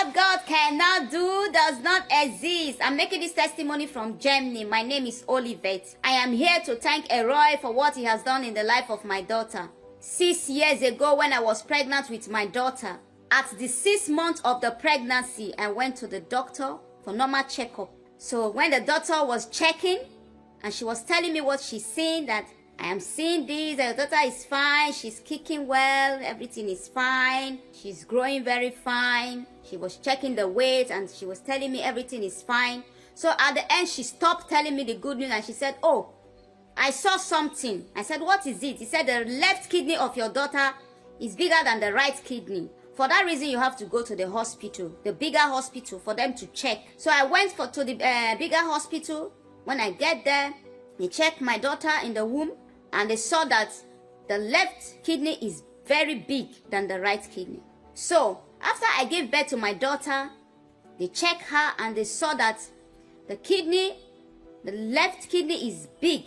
What God cannot do does not exist. I'm making this testimony from Germany. My name is Olivet. I am here to thank Eroy for what he has done in the life of my daughter. 6 years ago, when I was pregnant with my daughter, at the 6th month of the pregnancy, I went to the doctor for normal checkup. So when the doctor was checking, and she was telling me what she's seeing, that I am seeing this, the daughter is fine, she's kicking well, everything is fine, she's growing very fine. She was checking the weight and she was telling me everything is fine. So at the end, she stopped telling me the good news and she said, oh, I saw something. I said, what is it? He said, the left kidney of your daughter is bigger than the right kidney. For that reason, you have to go to the hospital, the bigger hospital, for them to check. So I went to the bigger hospital. When I get there, they checked my daughter in the womb and they saw that the left kidney is very big than the right kidney. So after I gave birth to my daughter, they checked her and they saw that the left kidney is big.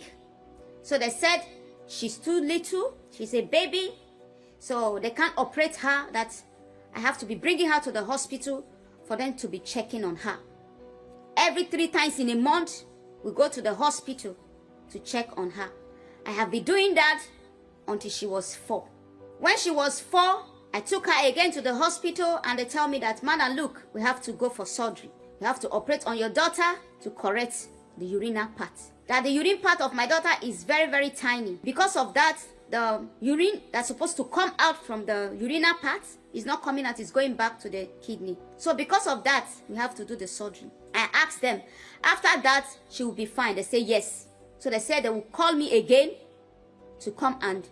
So they said she's too little, she's a baby, so they can't operate her, that I have to be bringing her to the hospital for them to be checking on her. Every 3 times in a month, we go to the hospital to check on her. I have been doing that until she was 4. When she was 4, I took her again to the hospital and they tell me that, Mana, look, we have to go for surgery. We have to operate on your daughter to correct the urinary part. That the urine part of my daughter is very, very tiny. Because of that, the urine that's supposed to come out from the urinary part is not coming out, it's going back to the kidney. So because of that, we have to do the surgery. I asked them, after that, she will be fine. They say yes. So they said they will call me again to come and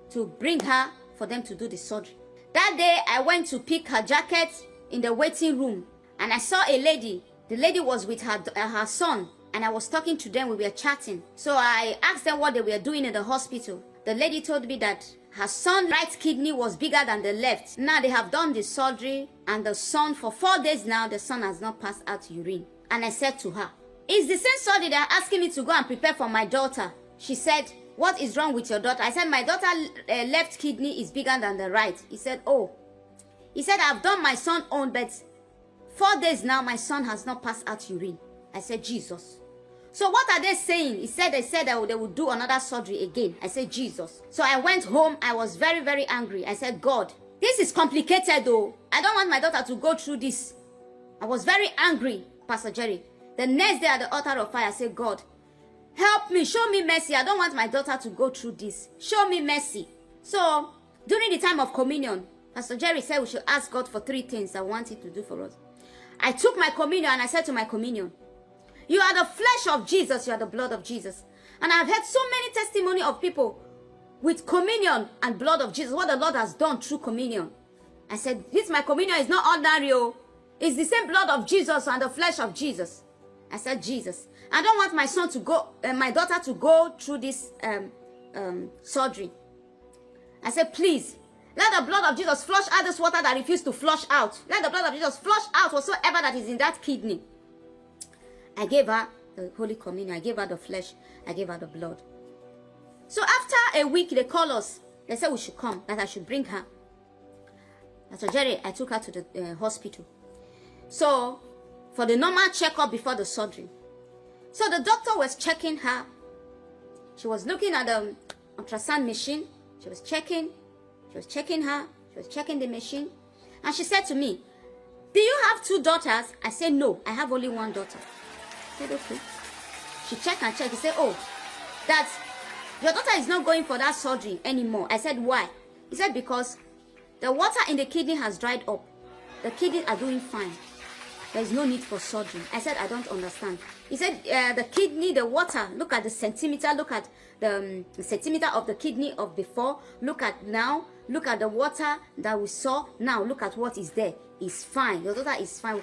to bring her for them to do the surgery. That day, I went to pick her jacket in the waiting room and I saw a lady. The lady was with her son and I was talking to them, we were chatting. So I asked them what they were doing in the hospital. The lady told me that her son's right kidney was bigger than the left. Now they have done the surgery and the son, for 4 days now, the son has not passed out urine. And I said to her, it's the same surgery they are asking me to go and prepare for my daughter. She said, what is wrong with your daughter? I said, my daughter's left kidney is bigger than the right. He said, oh. He said, I've done my son's own, but 4 days now, my son has not passed out urine. I said, Jesus. So what are they saying? He said, they said that they would do another surgery again. I said, Jesus. So I went home. I was very, very angry. I said, God, this is complicated though. I don't want my daughter to go through this. I was very angry, Pastor Jerry. The next day at the altar of fire, I said, God, help me, show me mercy. I don't want my daughter to go through this. Show me mercy. So during the time of communion, Pastor Jerry said we should ask God for 3 things I want him to do for us. I took my communion and I said to my communion, you are the flesh of Jesus, you are the blood of Jesus. And I've heard so many testimony of people with communion and blood of Jesus, what the Lord has done through communion. I said, this my communion is not ordinary. It's the same blood of Jesus and the flesh of Jesus. I said, Jesus, I don't want my son to go, my daughter to go through this surgery. I said, please, let the blood of Jesus flush out this water that refused to flush out. Let the blood of Jesus flush out whatsoever that is in that kidney. I gave her the Holy Communion. I gave her the flesh. I gave her the blood. So after a week, they called us. They said we should come, that I should bring her. Pastor Jerry, I took her to the hospital. So, for the normal checkup before the surgery. So the doctor was checking her. She was looking at the ultrasound machine. She was checking her. She was checking the machine. And she said to me, do you have 2 daughters? I said, no, I have only 1 daughter. I said, okay. She checked and checked. She said, oh, that your daughter is not going for that surgery anymore. I said, why? He said, because the water in the kidney has dried up. The kidneys are doing fine. There is no need for surgery. I said, I don't understand. He said, the kidney, the water, look at the centimeter, look at the centimeter of the kidney of before, look at now, look at the water that we saw, now look at what is there. It's fine. Your daughter is fine. We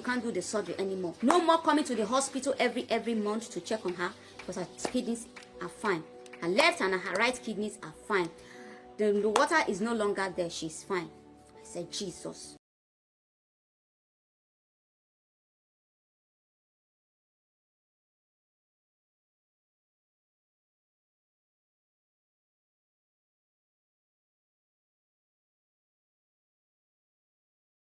can't do the surgery anymore. No more coming to the hospital every month to check on her because her kidneys are fine. Her left and her right kidneys are fine. The water is no longer there. She's fine. I said, Jesus.